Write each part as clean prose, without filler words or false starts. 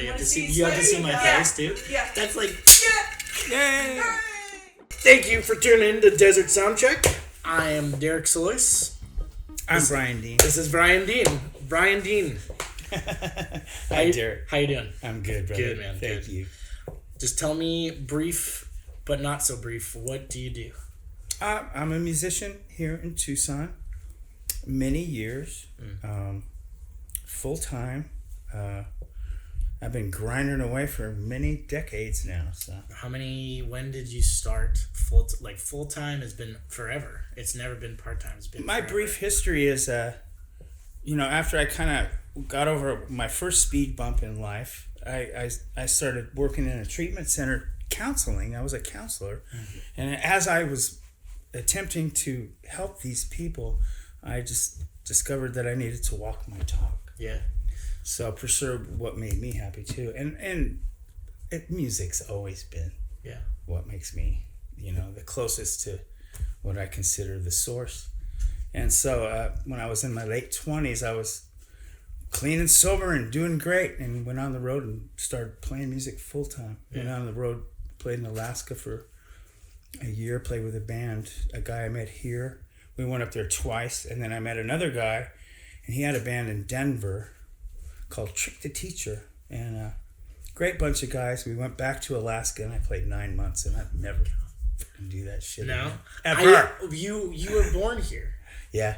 you have to see my face too. Yeah. That's like yay! Thank you for tuning in to Desert Soundcheck. I am Derek Salois. I'm Bryan Dean. This is Bryan Dean. Bryan Dean. Hi, Derek. How you doing? I'm good, brother. Good, man. Thank you. Just tell me brief, but not so brief. What do you do? I'm a musician here in Tucson. Many years. Full time. I've been grinding away for many decades now. So When did you start full time? Has been forever. It's never been part time. It's been my forever. brief history is, after I kind of got over my first speed bump in life, I started working in a treatment center counseling. I was a counselor, and as I was attempting to help these people, I just discovered that I needed to walk my talk. Yeah. So I pursued what made me happy too, and music's always been what makes me, the closest to what I consider the source. And so when I was in my late 20s, I was clean and sober and doing great, and went on the road and started playing music full time. Yeah. Went on the road, played in Alaska for a year, played with a band, a guy I met here. We went up there twice, and then I met another guy, and he had a band in Denver called Trick the Teacher, and a great bunch of guys. We went back to Alaska, and I played 9 months, and I've never fucking do that shit No, again. Ever. You were born here. Yeah.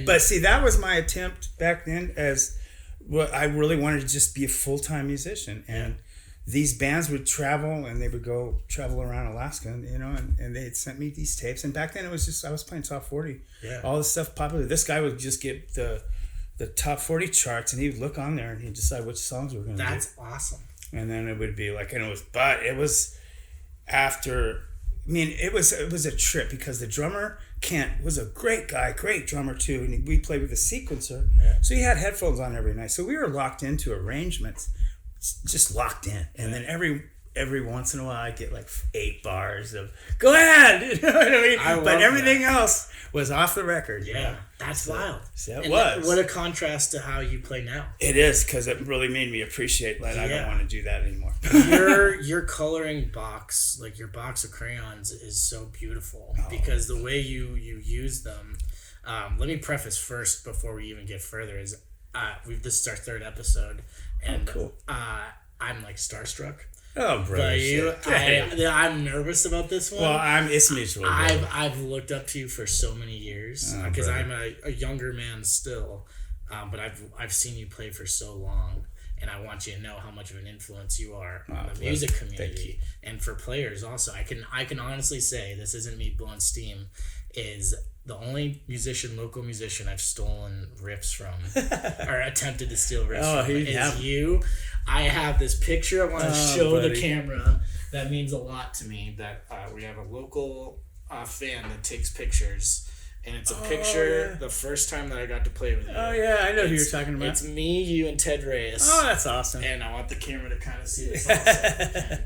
But see, that was my attempt back then. I really wanted to just be a full-time musician, and these bands would travel, and they would go travel around Alaska, and they had sent me these tapes. And back then it was just, I was playing top 40. Yeah. All this stuff popular. This guy would just get the top 40 charts, and he would look on there and he'd decide which songs we were going to do. That's awesome. And then it would be like, it was after, it was a trip, because the drummer, Kent, was a great guy, great drummer too, and we played with a sequencer. Yeah. So he had headphones on every night. So we were locked into arrangements, just locked in. And then every once in a while I'd get like 8 bars of, go ahead, you know what I mean? But everything else was off the record. Yeah, that's wild. So it was. What a contrast to how you play now. It is, because it really made me appreciate that. I don't want to do that anymore. Your coloring box, like your box of crayons, is so beautiful because the way you use them. Let me preface first before we even get further is this is our 3rd episode, and cool. I'm like starstruck. Oh, bro! I'm nervous about this one. Well, it's mutual. I've looked up to you for so many years because I'm a younger man still, but I've seen you play for so long, and I want you to know how much of an influence you are on the music community and for players also. I can honestly say, this isn't me blowing steam, is the only local musician I've stolen riffs from or attempted to steal riffs from is you. I have this picture I want to show the camera that means a lot to me, that we have a local fan that takes pictures, and it's a picture the first time that I got to play with you. Oh yeah, I know who you're talking about. It's me, you, and Ted Reyes. Oh, that's awesome. And I want the camera to kind of see this also.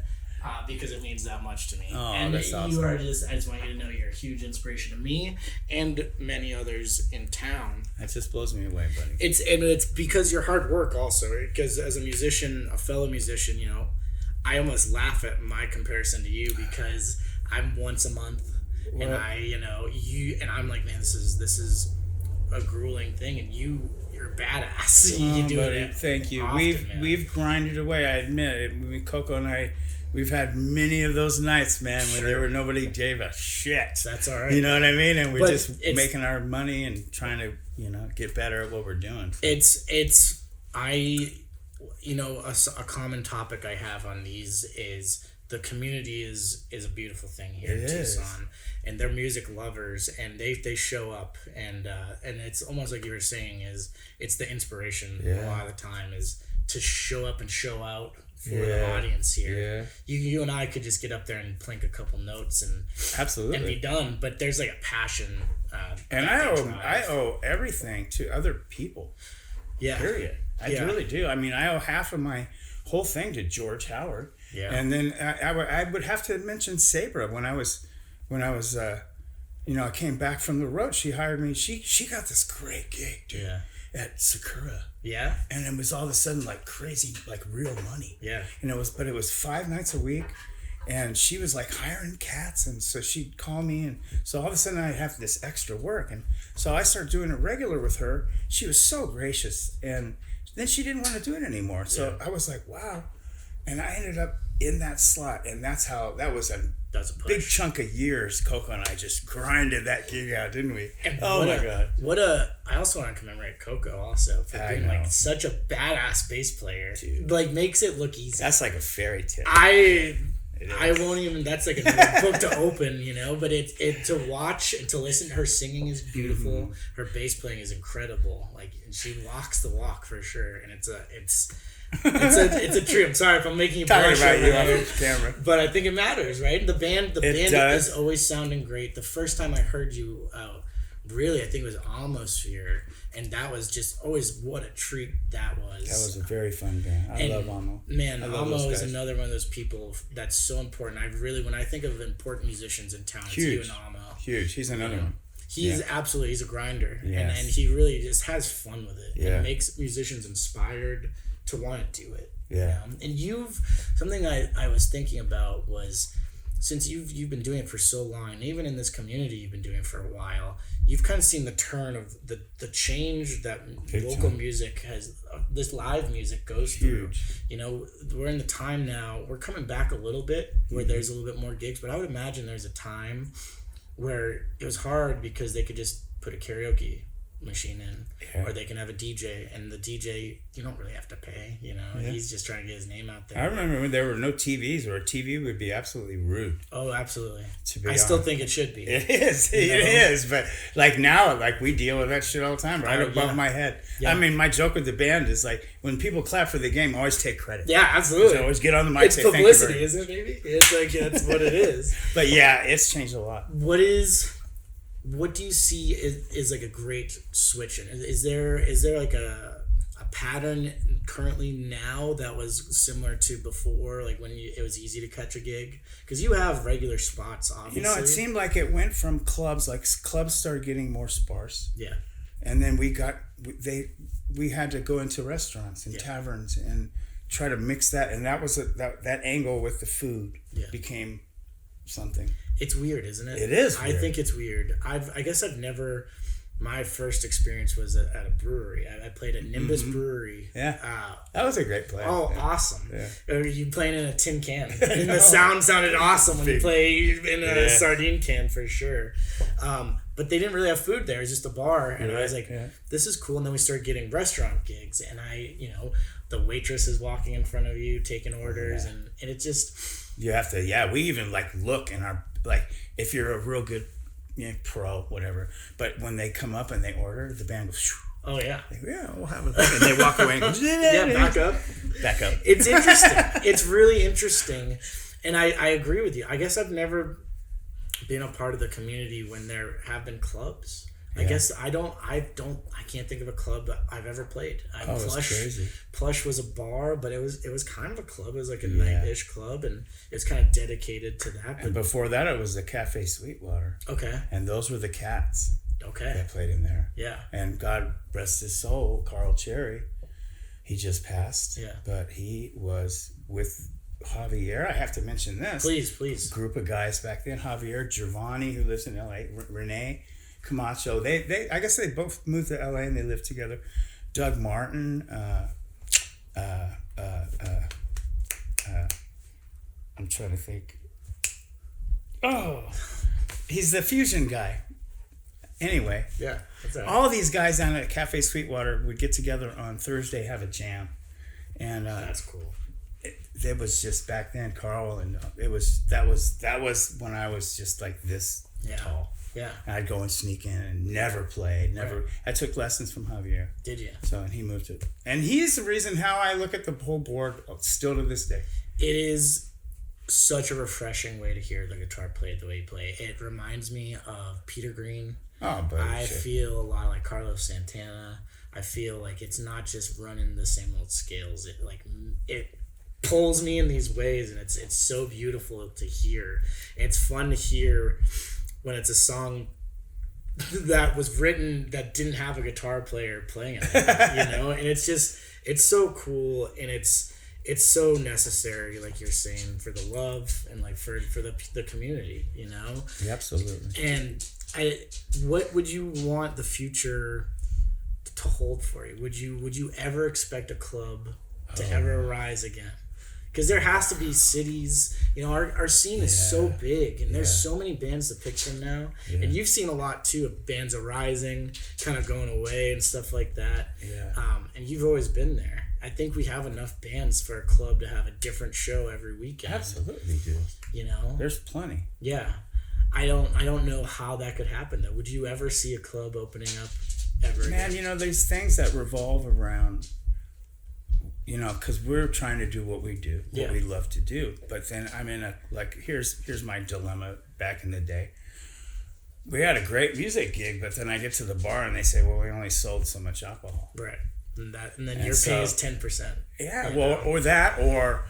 Because it means that much to me. Oh, and that's awesome. I just want you to know you're a huge inspiration to me and many others in town. That just blows me away, buddy. It's because your hard work also. Because as a musician, a fellow musician, I almost laugh at my comparison to you, because I'm once a month, and I'm like, man, this is a grueling thing, and you're badass. You do it. Thank you. Often, we've grinded away. I admit it. Koko and I. We've had many of those nights, man, when there were nobody gave a shit. That's all right. You know what I mean? And we're just making our money and trying to, get better at what we're doing. A common topic I have on these is the community is a beautiful thing here in Tucson, and they're music lovers, and they show up, and it's almost like you were saying, is it's the inspiration a lot of the time is to show up and show out for the audience here. Yeah. You and I could just get up there and plink a couple notes and be done. But there's like a passion. And I owe everything to other people. Yeah. Period. I really do. I owe half of my whole thing to George Howard. Yeah. And then I would have to mention Sabra when I was I came back from the road. She hired me. She got this great gig, dude. Yeah. at Sakura. Yeah. And it was all of a sudden like crazy, like real money. Yeah. And it was 5 nights a week. And she was like hiring cats, and so she'd call me, and so all of a sudden I have this extra work, and so I started doing it regular with her. She was so gracious, and then she didn't want to do it anymore. So I was like, wow, and I ended up in that slot, and that was a big chunk of years. Koko and I just grinded that gig out, didn't we? And God! I also want to commemorate Koko also for being like such a badass bass player. Dude. Like makes it look easy. That's like a fairy tale. I won't even. That's like a book to open, you know. But it to watch and to listen. Her singing is beautiful. Mm-hmm. Her bass playing is incredible. Like, and she walks the walk for sure. And it's a treat. I'm sorry if I'm making you blush about you on camera, but I think it matters, right? The band is always sounding great. The first time I heard you out, really, I think it was Almosphere. And that was just always what a treat that was. That was a very fun band. I love Amo. Man, Amo is another one of those people that's so important. When I think of important musicians in town, huge. It's you and Amo. Huge. He's another one. He's he's a grinder. Yes. And he really just has fun with it. Yeah. And makes musicians inspired to want to do it. Yeah. You know? And something I was thinking about was, since you've been doing it for so long, and even in this community you've been doing it for a while, you've kind of seen the turn of the change that local music has, this live music goes through. You know, we're in the time now, we're coming back a little bit where there's a little bit more gigs, but I would imagine there's a time where it was hard because they could just put a karaoke machine in, or they can have a DJ, and the DJ, you don't really have to pay, you know. He's just trying to get his name out there. I remember when there were no TVs, or a TV would be absolutely rude. Oh, absolutely. I still think it should be. It is, but like now, like we deal with that shit all the time, right above my head. I mean, my joke with the band is like, when people clap for the game, always take credit. Yeah, absolutely. So always get on the mic. It's say, publicity, isn't it? Maybe it's like that's what it is. But yeah, it's changed a lot. What do you see is like a great switch in? Is there like a pattern currently now that was similar to before, like when it was easy to catch a gig? Because you have regular spots, obviously. You know, it seemed like it went from clubs, like clubs started getting more sparse. Yeah. And then we had to go into restaurants and taverns and try to mix that, and that was that angle with the food became something. It's weird, isn't it? It is weird. I think it's weird. I guess I've never... My first experience was at a brewery. I played at Nimbus Brewery. Yeah. That was a great play. Oh, yeah. Awesome. Yeah. You playing in a tin can. And the sound sounded awesome when you play in a sardine can, for sure. But they didn't really have food there. It was just a bar. And I was like, this is cool. And then we started getting restaurant gigs. And the waitress is walking in front of you, taking orders. And it just... You have to, we even like look in our... Like, if you're a real good pro, whatever, but when they come up and they order, the band goes, shoo. Oh, yeah. We'll have a thing. And they walk away and go, back up. It's interesting. It's really interesting. And I agree with you. I guess I've never been a part of the community when there have been clubs. I guess I can't think of a club that I've ever played. It's crazy. Plush was a bar, but it was kind of a club. It was like a night-ish club, and it's kind of dedicated to that. And before that, it was the Cafe Sweetwater. Okay. And those were the Cats. Okay. That played in there. Yeah. And God rest his soul, Carl Cherry. He just passed. Yeah. But he was with Javier. I have to mention this. Please. Group of guys back then. Javier, Giovanni, who lives in L.A., Renee Camacho. They I guess they both moved to LA and they lived together. Doug Martin, I'm trying to think. Oh, he's the fusion guy. Anyway, that's right. All these guys down at Cafe Sweetwater would get together on Thursday, have a jam, and that's cool. It was just back then, Carl, and that was when I was just like this tall. Yeah. And I'd go and sneak in and never played. Right. I took lessons from Javier. Did you? And he moved it. And he's the reason how I look at the whole board still to this day. It is such a refreshing way to hear the guitar played the way you play. It reminds me of Peter Green. Oh, but I feel a lot like Carlos Santana. I feel like it's not just running the same old scales. It pulls me in these ways, and it's so beautiful to hear. It's fun to hear when it's a song that was written that didn't have a guitar player playing it, and it's so cool, and it's so necessary, like you're saying, for the love and like for the community, Yeah, absolutely. And what would you want the future to hold for you? Would you ever expect a club to ever rise again? Because there has to be cities, our scene is so big, and there's so many bands to pick from now. Yeah. And you've seen a lot too of bands arising, kind of going away and stuff like that. Yeah. And you've always been there. I think we have enough bands for a club to have a different show every weekend. Absolutely, dude. There's plenty. Yeah. I don't know how that could happen though. Would you ever see a club opening up ever again? Man, there's things that revolve around, because we're trying to do what we do, what we love to do. But then I'm in here's my dilemma back in the day. We had a great music gig, but then I get to the bar and they say, well, we only sold so much alcohol. Right. And then your pay is 10%. Yeah, or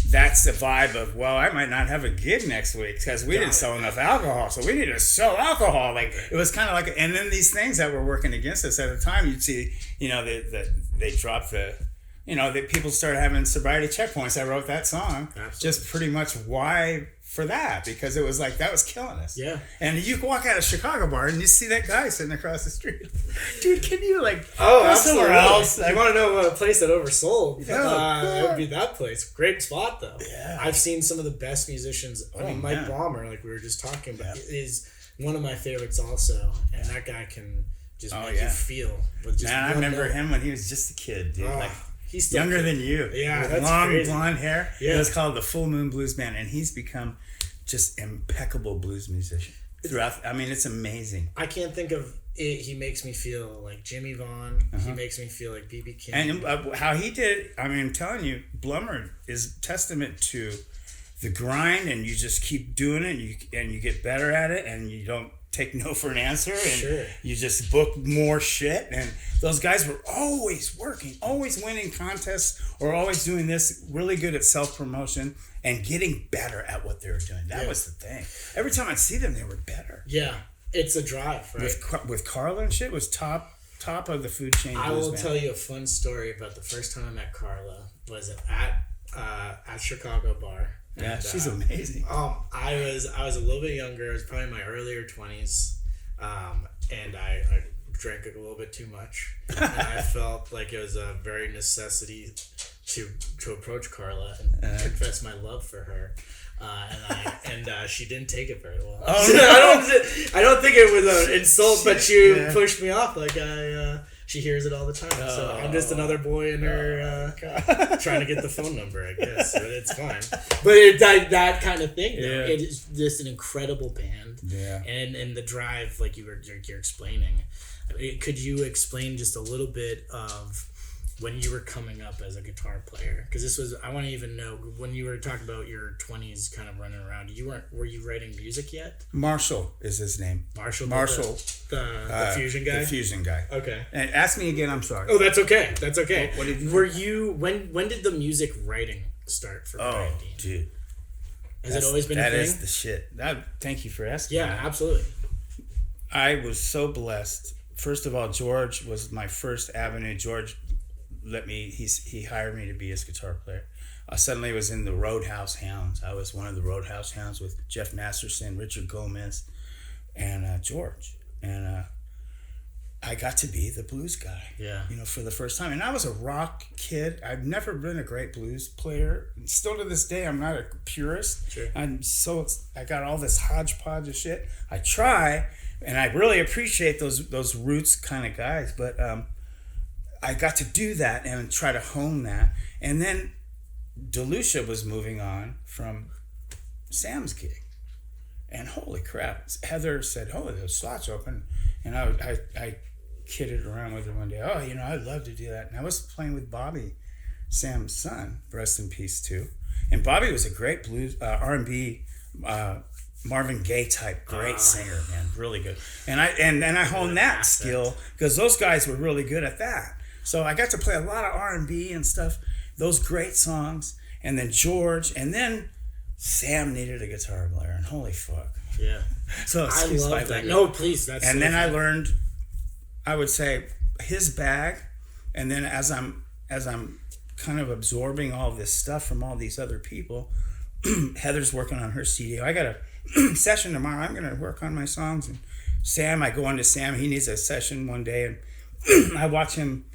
that's the vibe of, well, I might not have a gig next week because we didn't sell enough alcohol, so we need to sell alcohol. Like, it was kind of like, and then these things that were working against us at the time, you'd see, they dropped that people started having sobriety checkpoints. I wrote that song. Absolutely. Just pretty much why for that, because it was like, that was killing us. Yeah. And you can walk out of Chicago bar and you see that guy sitting across the street. Dude, can you go somewhere else? You want to know a place that oversold? It would be that place. Great spot though. Yeah. I've seen some of the best musicians. Mike Ballmer, like we were just talking about, is one of my favorites also. And that guy can just make you feel. I remember him when he was just a kid, dude. He's still younger than you. Yeah, with that's long crazy. Blonde hair. Yeah. It was called the Full Moon Blues Band, and he's become just impeccable blues musician throughout. I mean, it's amazing. I can't think of it. He makes me feel like Jimmy Vaughn. He makes me feel like B.B. King. And how he did, I mean, I'm telling you, Blummer is testament to the grind, and you just keep doing it, and you get better at it, and you don't take no for an answer, and you just book more shit. And those guys were always working, always winning contests, or always doing this, really good at self-promotion and getting better at what they were doing. That was the thing. Every time I'd see them, they were better. Yeah, it's a drive, right? With Carla and shit, was top of the food chain. I will tell you a fun story about the first time I met Carla. Was at Chicago bar. Yeah, she's amazing. I was a little bit younger. I was probably in my earlier 20s, and I drank a little bit too much. And I felt like it was a very necessity to approach Carla and confess my love for her. And she didn't take it very well. I don't think it was an insult, but she pushed me off. She hears it all the time. So I'm just another boy in her trying to get the phone number, I guess. But it's fine. But that kind of thing. Yeah. It is just an incredible band. Yeah. And the drive, like you're explaining. Could you explain just a little bit of when you were coming up as a guitar player? Because I want to even know, when you were talking about your 20s kind of running around, were you writing music yet? Marshall is his name. Marshall, the fusion guy? The fusion guy. Okay. And ask me again, I'm sorry. Oh, that's okay. That's okay. What did you Were you, when did the music writing start for Bryan Dean? Dude. Has it always been a thing? That is the shit. Thank you for asking. Yeah, absolutely. I was so blessed. First of all, George was my first avenue. George he hired me to be his guitar player. Suddenly was in the Roadhouse Hounds. I was one of the Roadhouse Hounds with Jeff Masterson, Richard Gomez, and George. And I got to be the blues guy. Yeah. For the first time. And I was a rock kid. I've never been a great blues player. And still to this day, I'm not a purist. Sure. I got all this hodgepodge of shit. I try, and I really appreciate those roots kind of guys, but I got to do that and try to hone that. And then DeLucia was moving on from Sam's gig. And holy crap, Heather said, "Oh, those slots open." And I kidded around with her one day. "Oh, I'd love to do that." And I was playing with Bobby, Sam's son, rest in peace too. And Bobby was a great blues, R&B, Marvin Gaye type, great singer, man, really good. And I honed that skill because those guys were really good at that. So I got to play a lot of R&B and stuff, those great songs, and then George, and then Sam needed a guitar player, and holy fuck, Yeah. So I love that. No, please. That's and so then fun. I learned, I would say, his bag, and then as I'm kind of absorbing all this stuff from all these other people, Heather's working on her CD. I got a session tomorrow. I'm going to work on my songs. And Sam, I go on to Sam. He needs a session one day, and I watch him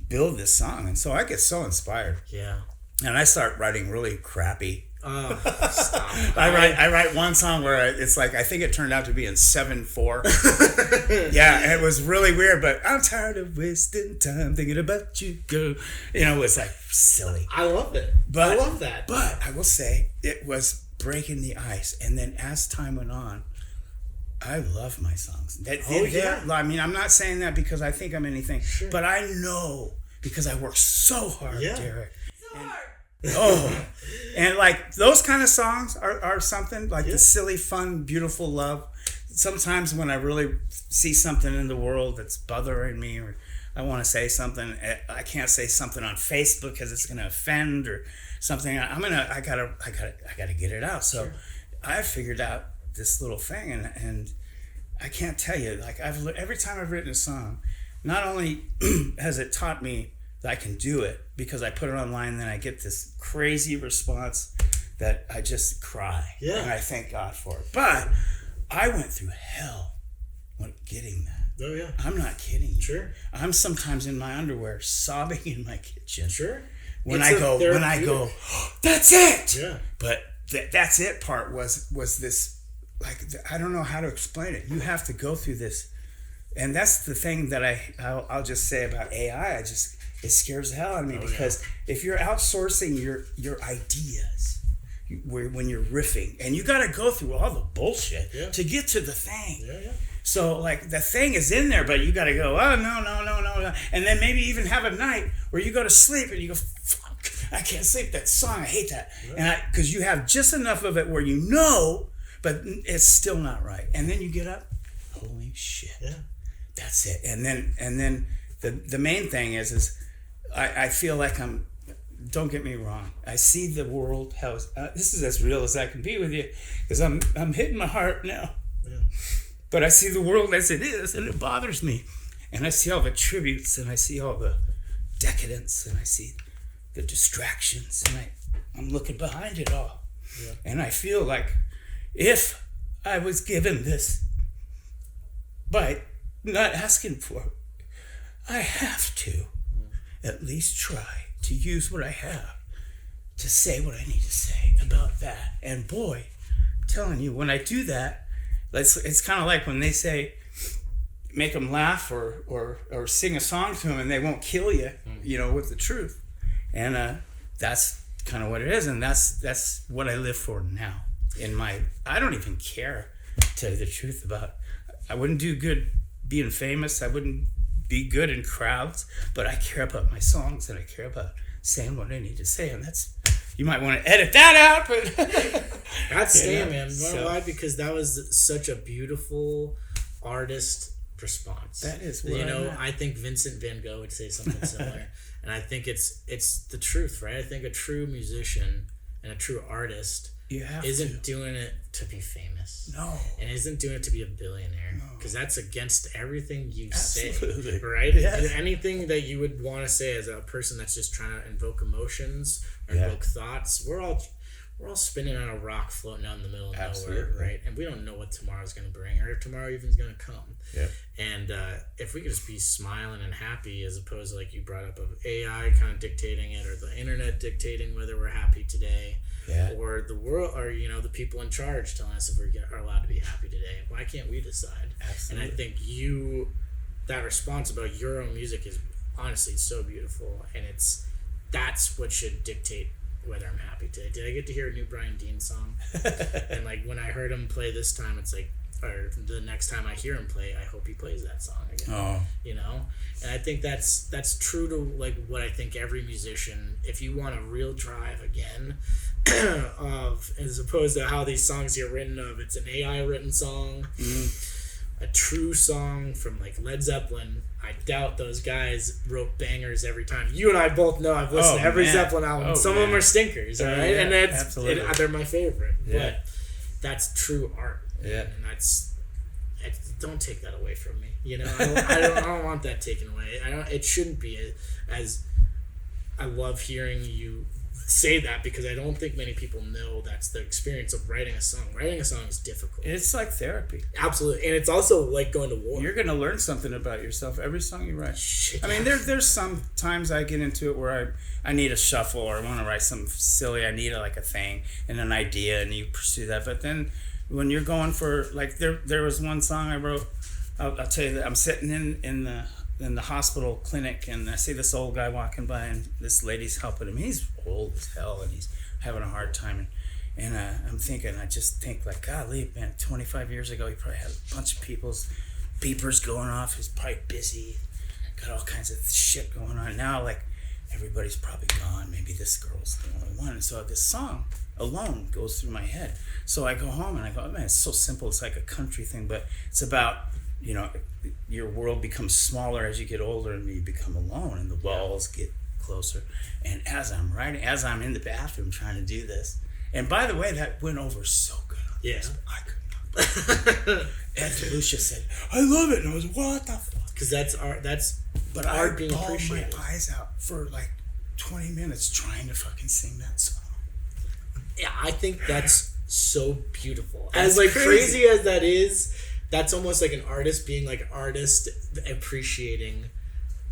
build this song, and so I get so inspired. Yeah. And I start writing really crappy. Oh, stop. I write one song where it's like, I think it turned out to be in 7/4. Yeah, and it was really weird, but I'm tired of wasting time thinking about you, girl. You know, it was like silly. I love it. I love that. But I will say, it was breaking the ice. And then as time went on, I love my songs. Yeah. I mean, I'm not saying that because I think I'm anything, sure. but I know because I work so hard, Derek. So hard. Oh, and like those kind of songs are something like the silly, fun, beautiful love. Sometimes when I really see something in the world that's bothering me, or I want to say something, I can't say something on Facebook because it's going to offend or something. I gotta get it out. So I figured out this little thing, and I can't tell you, like every time I've written a song, not only has it taught me that I can do it because I put it online, and then I get this crazy response that I just cry. Yeah. And I thank God for it. But I went through hell when getting that. Oh, yeah. I'm not kidding you. Sure. I'm sometimes in my underwear sobbing in my kitchen. Sure. When I go, oh, that's it. Yeah. But that's it part was this, like, I don't know how to explain it. You have to go through this. And that's the thing that I'll just say about AI. It scares the hell out of me because if you're outsourcing your ideas, when you're riffing, and you got to go through all the bullshit to get to the thing. Yeah. So like the thing is in there, but you got to go, oh no, and then maybe even have a night where you go to sleep and you go, fuck, I can't sleep. That song, I hate that, and because you have just enough of it where you know, but it's still not right, and then you get up, holy shit, that's it, and then the main thing is I feel like don't get me wrong, I see the world how this is as real as I can be with you because I'm hitting my heart now. But I see the world as it is, and it bothers me. And I see all the tributes, and I see all the decadence, and I see the distractions, and I'm looking behind it all. Yeah. And I feel like if I was given this by not asking for it, I have to at least try to use what I have to say what I need to say about that. And boy, I'm telling you, when I do that, it's kind of like when they say, make them laugh or sing a song to them and they won't kill you, with the truth. And that's kind of what it is. And that's what I live for now. I don't even care, to tell you the truth, I wouldn't do good being famous. I wouldn't be good in crowds, but I care about my songs and I care about saying what I need to say. And you might want to edit that out, but that's staying, man. Why? Because that was such a beautiful artist response. That is what I think Vincent Van Gogh would say something similar. And I think it's the truth, right? I think a true musician and a true artist isn't doing it to be famous. No. And isn't doing it to be a billionaire. Because that's against everything you say. Right? Yes. Anything that you would want to say as a person that's just trying to invoke emotions or invoke thoughts, we're all spinning on a rock floating out in the middle of nowhere, right? And we don't know what tomorrow's going to bring or if tomorrow even's going to come. Yeah. And if we could just be smiling and happy as opposed to, like you brought up, of AI kind of dictating it or the internet dictating whether we're happy today. Yeah. Or the world, or the people in charge telling us if we are allowed to be happy today. Why can't we decide? Absolutely. And I think that response about your own music is honestly so beautiful, and that's what should dictate whether I'm happy today. Did I get to hear a new Bryan Dean song? And like when I heard him play this time, it's like, or the next time I hear him play, I hope he plays that song again. Oh. And I think that's true to like what I think every musician, if you want a real drive again, as opposed to how these songs get written of, it's an AI written song, a true song from like Led Zeppelin. I doubt those guys wrote bangers every time. You and I both know I've listened to every Zeppelin album. Some of them are stinkers, right? Yeah, and absolutely. they're my favorite. Yeah. But that's true art. Yeah. And don't take that away from me. You know, I don't want that taken away. It shouldn't be as I love hearing you say that, because I don't think many people know that's the experience of writing a song. Writing a song is difficult. It's like therapy. Absolutely. And it's also like going to war. You're going to learn something about yourself every song you write. Shit, I mean, there's some times I get into it where I need a shuffle, or I want to write something silly. I need a thing and an idea, and you pursue that. But then when you're going for, like, there was one song I wrote. I'll tell you that I'm sitting in the hospital clinic, and I see this old guy walking by, and this lady's helping him. He's old as hell, and he's having a hard time. And I just think, like, golly, man, 25 years ago, he probably had a bunch of people's beepers going off. He's probably busy, got all kinds of shit going on. Now, like, everybody's probably gone. Maybe this girl's the only one. And so this song alone goes through my head. So I go home and I go, man, it's so simple. It's like a country thing, but it's about, you know, your world becomes smaller as you get older, and you become alone, and the walls get closer. And as I'm writing, as I'm in the bathroom trying to do this, and by the way, that went over so good on this. I could not. And Lucia said, I love it. And I was, what the fuck? Because that's art. But art being appreciated. I bawled my eyes out for like 20 minutes trying to fucking sing that song. Yeah, I think that's so beautiful. As like crazy as that is, that's almost like an artist being like artist appreciating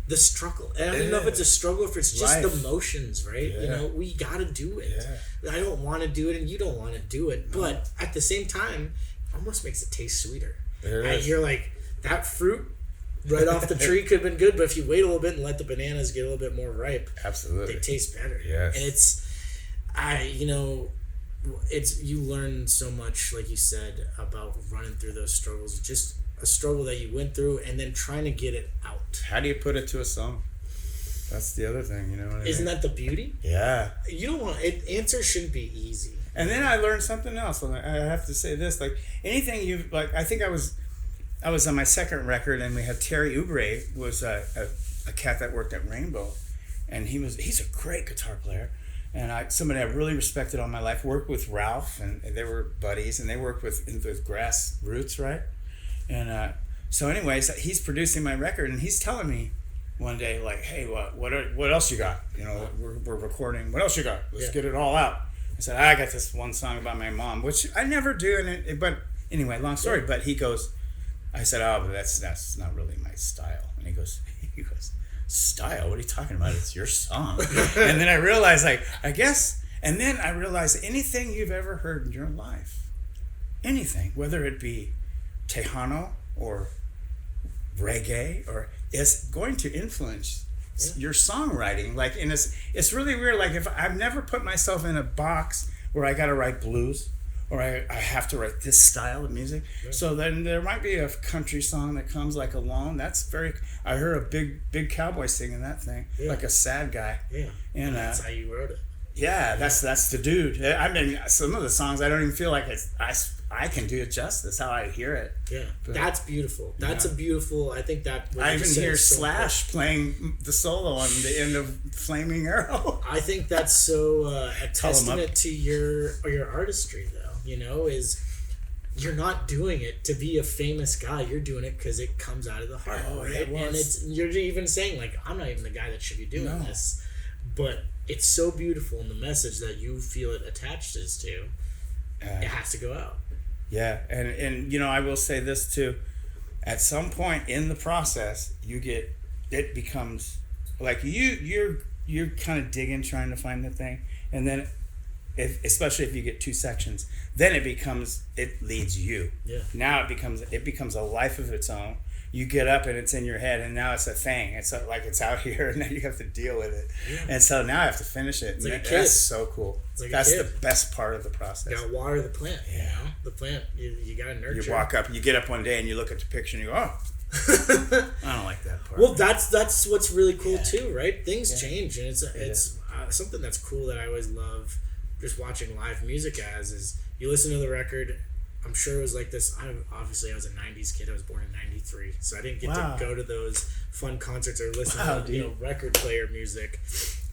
the struggle. And I don't know if it's a struggle, if it's just the motions, right? Yeah. You know, we gotta do it. Yeah. I don't want to do it, and you don't want to do it. No. But at the same time, it almost makes it taste sweeter. And you're like, that fruit right off the tree could have been good, but if you wait a little bit and let the bananas get a little bit more ripe, absolutely, they taste better. Yes. And you learn so much, like you said, about running through those struggles. Just a struggle that you went through, and then trying to get it out. How do you put it to a song? That's the other thing, you know what I mean? Isn't that the beauty? Yeah. You don't want it. Answers shouldn't be easy. And then I learned something else. I have to say this: like anything you've like, I think I was on my second record, and we had Terry Oubre was a cat that worked at Rainbow, and he's a great guitar player. And somebody I really respected all my life, worked with Ralph, and they were buddies, and they worked with Grassroots, right? And so anyways, he's producing my record, and he's telling me one day, like, hey, what else you got? You know, we're recording. What else you got? Let's get it all out. I said, I got this one song about my mom, which I never do. But anyway, long story. But he goes, I said, oh, but that's not really my style. And he goes, style? What are you talking about? It's your song. And then I realized, anything you've ever heard in your life, anything, whether it be Tejano or reggae, or it's going to influence your songwriting. Like, and it's really weird. Like, if I've never put myself in a box where I got to write blues, or I have to write this style of music. Yeah. So then there might be a country song that comes like alone. I heard a big cowboy singing that thing, like a sad guy. Yeah. And that's how you wrote it. Yeah, that's the dude. I mean, some of the songs I don't even feel like I can do it justice how I hear it. Yeah, but that's beautiful. That's a beautiful. I think that. I even hear Slash playing the solo on the end of Flaming Arrow. I think that's so a testament to your artistry, though. You know, is you're not doing it to be a famous guy. You're doing it because it comes out of the heart, right? And you're even saying, like, I'm not even the guy that should be doing this, but it's so beautiful in the message that you feel it attached is to. It has to go out. Yeah, and you know, I will say this too. At some point in the process, it becomes like you're kind of digging, trying to find the thing, and then especially if you get two sections, then it leads you. Yeah. Now it becomes a life of its own. You get up and it's in your head, and now it's a thing. It's like it's out here, and now you have to deal with it. Yeah. And so now I have to finish it. It's like a kid. That's so cool. Like that's the best part of the process. You gotta water the plant. Yeah. You know? The plant, you gotta nurture. You get up one day and you look at the picture and you go, oh. I don't like that part. Well, that's what's really cool too, right? Things change, and it's something that's cool that I always love. Just watching live music is you listen to the record. I'm sure it was like this. I was a 90s kid. I was born in 93, so I didn't get to go to those fun concerts or listen to record player music.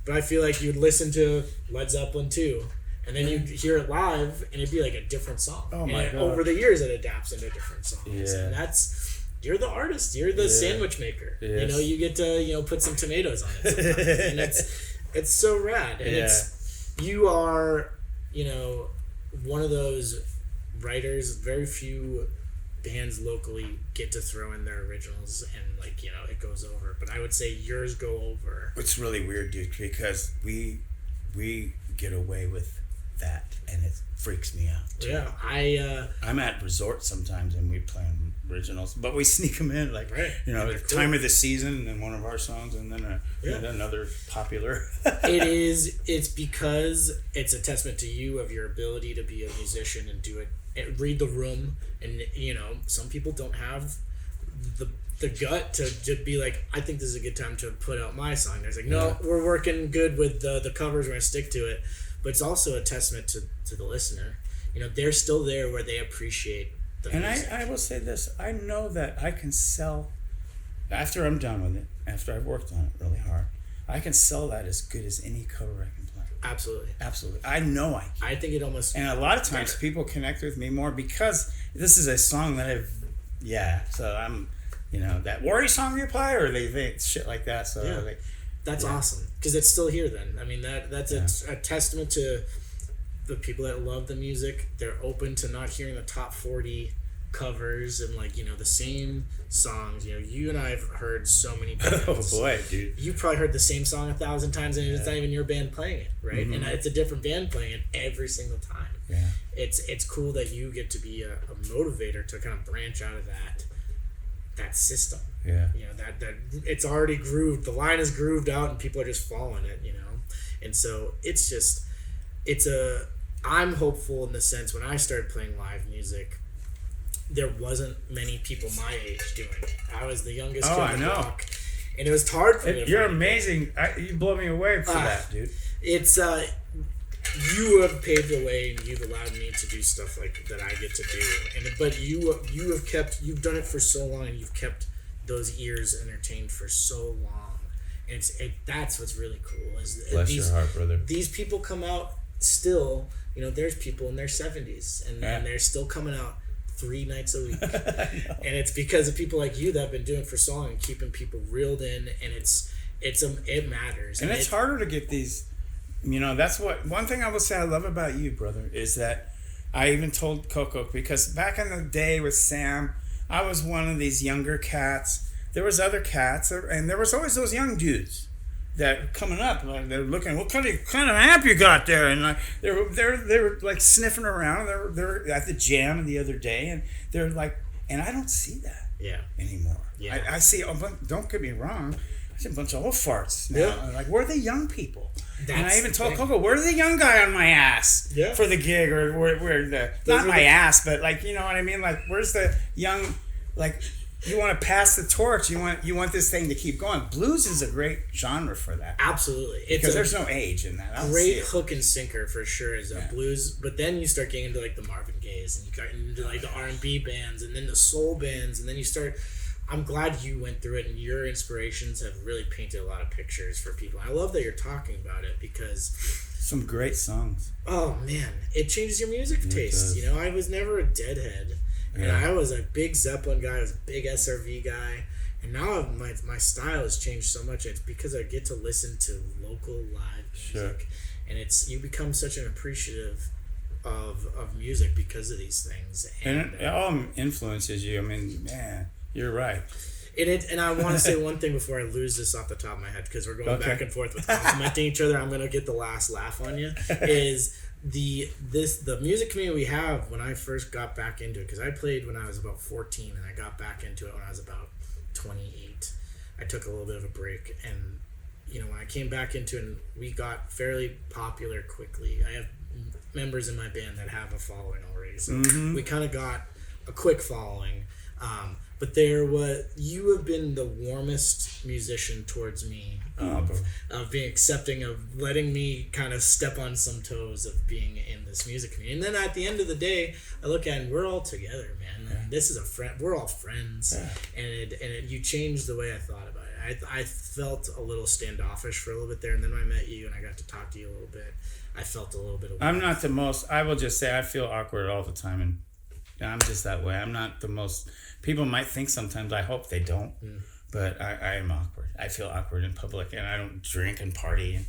But I feel like you'd listen to Led Zeppelin too, And then you hear it live, and it'd be like a different song. Oh my God. Over the years, it adapts into different songs. Yeah. And you're the artist. You're the sandwich maker. Yes. You get to put some tomatoes on it sometimes. And it's so rad. And you are, one of those writers. Very few bands locally get to throw in their originals, and it goes over. But I would say yours go over. It's really weird, dude, because we get away with that, and it freaks me out too. Yeah, I'm at resorts sometimes and we play originals, but we sneak them in the time of the season, and then one of our songs, and then another popular. It's because it's a testament to you of your ability to be a musician and do it and read the room. And some people don't have the gut to be like, I think this is a good time to put out my song. There's no, we're working good with the covers, we're gonna stick to it. But it's also a testament to the listener. They're still there where they appreciate the music. And I will say this, I know that I can sell, after I'm done with it, after I've worked on it really hard, I can sell that as good as any cover I can play. Absolutely. I know I can. I think it almost... And a lot of times people connect with me more because this is a song that so I'm, that worry song you play, or they think shit like that. So that's awesome, because it's still here then. I mean, that's a testament to the people that love the music. They're open to not hearing the top 40 covers and the same songs. You and I have heard so many bands. Oh boy, dude. You probably heard the same song 1,000 times, and it's not even your band playing it, right? Mm-hmm. And it's a different band playing it every single time. Yeah. It's cool that you get to be a motivator to kind of branch out of that system. Yeah. That it's already grooved. The line is grooved out, and people are just following it. And so I'm hopeful in the sense, when I started playing live music, there wasn't many people my age doing it. I was the youngest kid on the block, and it was hard for me. You're amazing. You blow me away for that, dude. It's you have paved the way, and you've allowed me to do stuff like that I get to do. But you've done it for so long, and you've kept those ears entertained for so long. And that's what's really cool. Bless your heart, brother. These people come out still. There's people in their 70s, and they're still coming out 3 nights a week. And it's because of people like you that have been doing it for so long and keeping people reeled in, and it matters. And it's harder to get these. That's one thing I will say I love about you, brother, is that I even told Koko, because back in the day with Sam, I was one of these younger cats. There was other cats, and there was always those young dudes that coming up, like they're looking, what kind of amp you got there? And they were like sniffing around. They're at the jam the other day, and they're like, and I don't see that anymore. Yeah, I see. Don't get me wrong. I see a bunch of old farts now. Yeah. Like, where are the young people? And I even told Koko, where's the young guy on my ass for the gig, or where not my ass, but you know what I mean? Like, where's the young, you want to pass the torch. You want this thing to keep going. Blues is a great genre for that. Absolutely. Because there's no age in that. Great hook and sinker for sure is blues. But then you start getting into the Marvin Gayes, and you get into the R&B bands, and then the soul bands, and then you start... I'm glad you went through it, and your inspirations have really painted a lot of pictures for people. I love that you're talking about it, because... Some great songs. Oh, man. It changes your music taste. I was never a Deadhead. And I was a big Zeppelin guy. I was a big SRV guy. And now my style has changed so much. It's because I get to listen to local live music. Sure. And you become such an appreciative of music because of these things. And it all influences you. I mean, man, you're right. And I want to say one thing before I lose this off the top of my head, because we're going back and forth with complimenting each other. I'm going to get the last laugh on you. Is the music community we have, when I first got back into it, because I played when I was about 14, and I got back into it when I was about 28. I took a little bit of a break, and when I came back into it, and we got fairly popular quickly. I have members in my band that have a following already, so we kind of got a quick following. But you have been the warmest musician towards me, of being accepting, of letting me kind of step on some toes of being in this music community. And then at the end of the day, I look at it, and we're all together, man. Yeah. This is a friend. We're all friends. Yeah. And you changed the way I thought about it. I felt a little standoffish for a little bit there, and then when I met you and I got to talk to you a little bit, I felt a little bit of. I'm not the most. I will just say I feel awkward all the time, and I'm just that way. I'm not the most. People might think sometimes. I hope they don't. But I am awkward. I feel awkward in public, and I don't drink and party,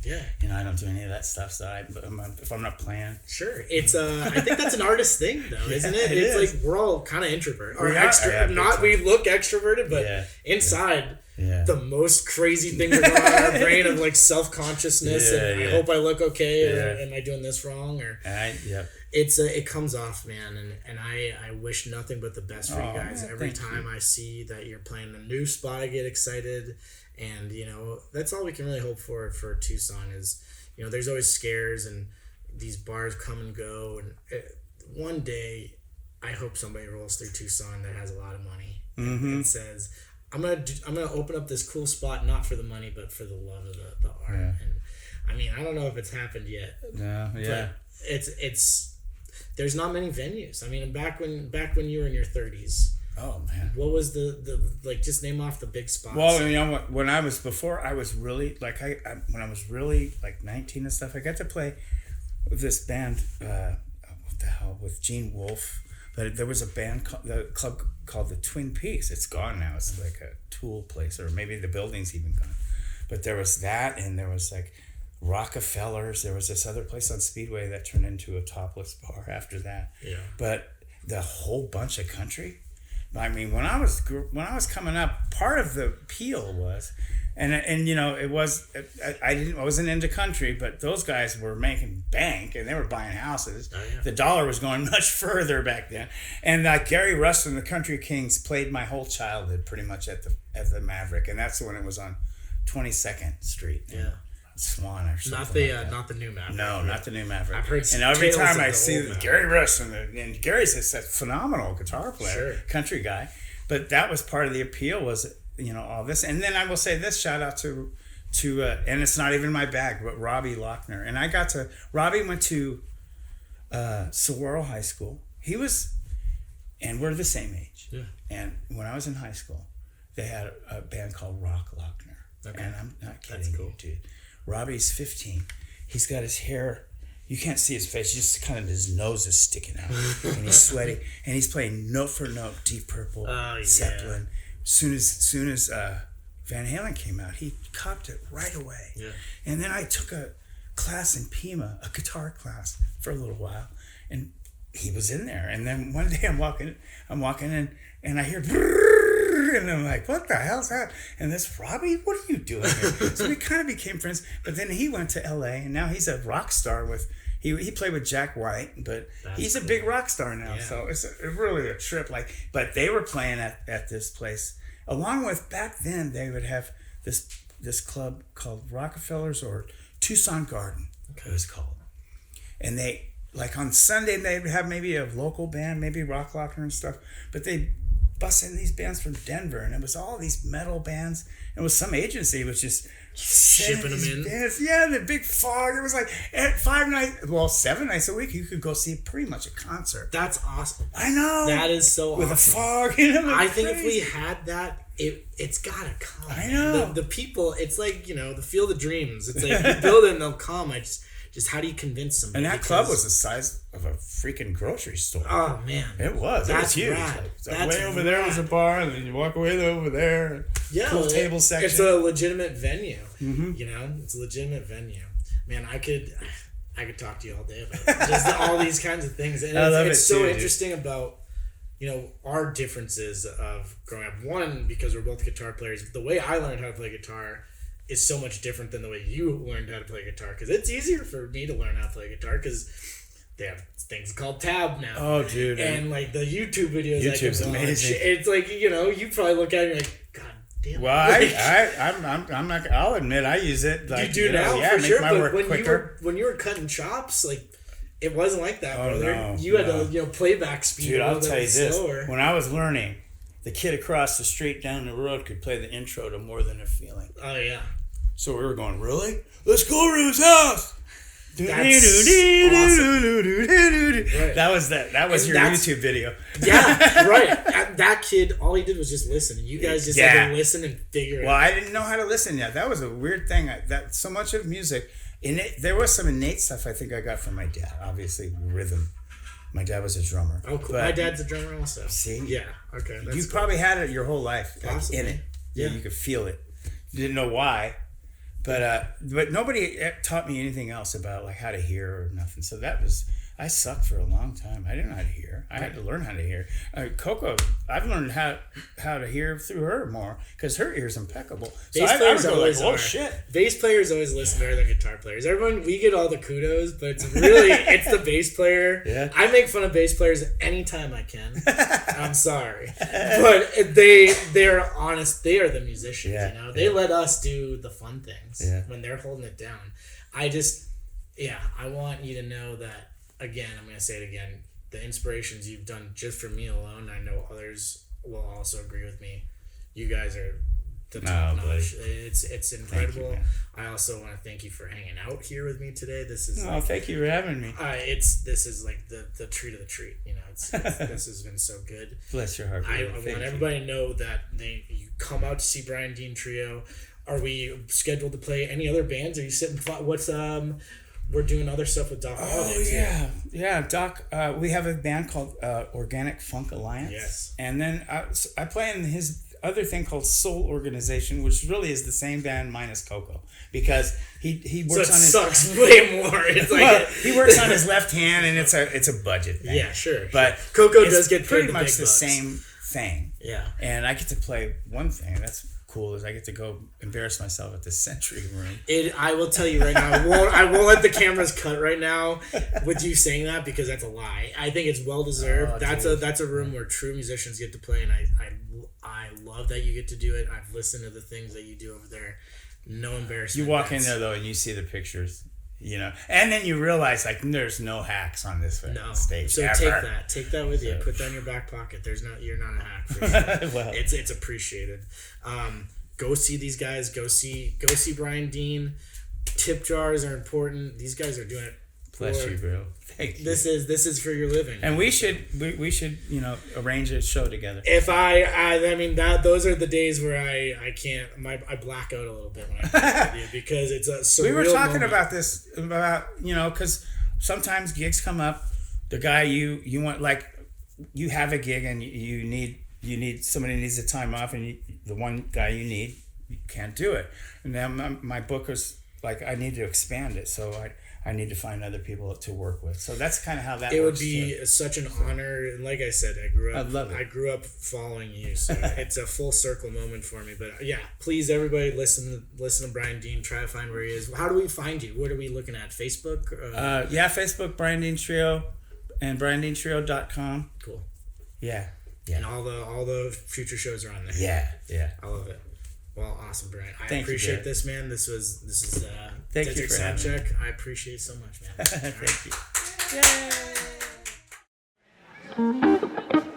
and I don't do any of that stuff. So if I'm not playing, sure, it's I think that's an artist thing, though, isn't it? It's like we're all kind of introverted, or we look extroverted, but inside, the most crazy things are going on in our brain of like self-consciousness, and I hope I look okay, or am I doing this wrong, or it comes off, man, and I wish nothing but the best for you guys. Every time I see that you're playing a new spot, I get excited, and that's all we can really hope for Tucson is, there's always scares and these bars come and go, and one day I hope somebody rolls through Tucson that has a lot of money and says, I'm gonna open up this cool spot, not for the money but for the love of the art. And I mean, I don't know if it's happened yet. But it's there's not many venues. I mean, back when you were in your 30s. Oh man. What was the like? Just name off the big spots. Well, when I was really like when I was really like 19 and stuff, I got to play with this band. What the hell, with Gene Wolfe. But there was a band the club called the Twin Peaks. It's gone now. It's like a Tool place, or maybe the building's even gone. But there was that, and there was like Rockefellers. There was this other place on Speedway that turned into a topless bar after that. Yeah. But the whole bunch of country. I mean, when I was coming up, part of the appeal was, and it was I wasn't into country, but those guys were making bank and they were buying houses. Oh, yeah. The dollar was going much further back then, and Gary Russ and the Country Kings played my whole childhood pretty much at the Maverick, and that's when it was on 22nd Street. Yeah. Swan or something. Not the new Maverick. No, not the new Maverick. I've heard. And every time I see Gary Russ and Gary's a phenomenal guitar player, country guy, but that was part of the appeal was all this. And then I will say this, shout out to and it's not even my bag, but Robbie Lochner. And Robbie went to Saguaro High School. And we're the same age. Yeah. And when I was in high school, they had a band called Rock Lochner. Okay. And I'm not kidding you, dude. Robbie's 15. He's got his hair. You can't see his face. Just kind of his nose is sticking out, and he's sweating. And he's playing note for note Deep Purple, Zeppelin. Soon as Van Halen came out, he copped it right away. Yeah. And then I took a class in Pima, a guitar class, for a little while, and he was in there. And then one day I'm walking in, and I hear. And I'm like, what the hell's that? And this Robbie, what are you doing here? So we kind of became friends. But then he went to LA, and now he's a rock star he played with Jack White, but he's a big rock star now. Yeah. So it's really a trip. But they were playing at this place. Along with, back then, they would have this club called Rockefellers or Tucson Garden, it was called. And they, like on Sunday, they would have maybe a local band, maybe Rock Lochner and stuff. But they bust in these bands from Denver, and it was all these metal bands. It was some agency was just shipping them in. Bands. Yeah, the big fog. It was like 7 nights a week you could go see pretty much a concert. That's awesome. I know. That is so with awesome. With a fog. I think if we had that, it's gotta come. I know. The people, it's like, the Field of Dreams. It's like you build it and they'll come. Just how do you convince somebody? And that club was the size of a freaking grocery store. Oh man, it was. It was huge. Way over there was a bar, and then you walk away over there. Yeah, cool table section. It's a legitimate venue. Mm-hmm. It's a legitimate venue. Man, I could talk to you all day about just all these kinds of things, and it's so interesting about our differences of growing up. One, because we're both guitar players. The way I learned how to play guitar is so much different than the way you learned how to play guitar, because it's easier for me to learn how to play guitar because they have things called tab now. Oh, dude! And like the YouTube videos, YouTube's amazing. It's like you probably look at it and you're like, God damn. Well, I'm not. I'll admit I use it. Like, you do now, for sure. My work but quicker. when you were cutting chops, like it wasn't like that, brother. No, you had to playback speed. Dude, I'll tell you this: slower. When I was learning, the kid across the street down the road could play the intro to More Than a Feeling. Oh yeah. So we were going, really? Let's go over to his house. That's awesome. Right. That was your YouTube video. Yeah, right. That kid, all he did was just listen, and you guys just had to listen and figure it out. Well, I didn't know how to listen yet. That was a weird thing. That so much of music, There was some innate stuff I think I got from my dad. Obviously, rhythm. My dad was a drummer. Oh, cool. My dad's a drummer also. See? Yeah. Okay. You probably had it your whole life, like, in it. Yeah. You could feel it. You didn't know why, but nobody taught me anything else about like how to hear or nothing. So I sucked for a long time. I didn't know how to hear. I had to learn how to hear. Koko, I've learned how to hear through her more because her ear's impeccable. So bass players always like, oh shit. Bass players always listen better than guitar players. Everyone, we get all the kudos, but it's it's the bass player. Yeah. I make fun of bass players anytime I can. I'm sorry, but they're honest. They are the musicians. Yeah. You know, they let us do the fun things when they're holding it down. I want you to know that. Again, I'm going to say it again. The inspirations you've done just for me alone, I know others will also agree with me. You guys are the top notch. It's incredible. You, I also want to thank you for hanging out here with me today. This is thank you for having me. This is like the treat of the treat. You know, this has been so good. Bless your heart. I want everybody to know that you come out to see Bryan Dean Trio. Are we scheduled to play any other bands? Are you sitting? What's We're doing other stuff with Doc. Oh, yeah. Doc, we have a band called Organic Funk Alliance. Yes. And then I play in his other thing called Soul Organization, which really is the same band minus Koko. Because he works on his... sucks way more. It's like he works on his left hand, and it's a budget thing. Yeah, sure. But Koko does get pretty much the same thing. Yeah. And I get to play one thing. That's cool is I get to go embarrass myself at the Century Room. I will tell you right now, I won't let the cameras cut right now with you saying that because that's a lie. I think it's well deserved. That's a room where true musicians get to play, and I love that you get to do it. I've listened to the things that you do over there. No embarrassment. You walk in there though and you see the pictures, you know, and then you realize like there's no hacks on this stage. So ever. take that with you. Put that in your back pocket. You're not a hack. For sure. Well, it's appreciated. Go see these guys. Go see Bryan Dean. Tip jars are important. These guys are doing it. Bless you, bro. Thank you. This is for your living. And we should arrange a show together. If those are the days where I can't I black out a little bit when I talk with you because it's a surreal We were talking moment. about this because sometimes gigs come up. The guy you want, like, you have a gig and you need somebody needs a time off, and the one guy you can't do it. And now my booker's like, I need to expand it, so I need to find other people to work with. So that's kind of how that works. It would be such an honor, and like I said, I grew up following you, so it's a full circle moment for me. But yeah, please everybody listen to Bryan Dean. Try to find where he is. How do we find you? What are we looking at? Facebook? Facebook, Bryan Dean Trio, and BryanDeanTrio.com. Cool. Yeah. And all the future shows are on there. Yeah. I love it. Well, awesome, Bryan. I Thank appreciate you, this, man. This is Thank you for having me. I appreciate it so much, man. Thank you. Yay!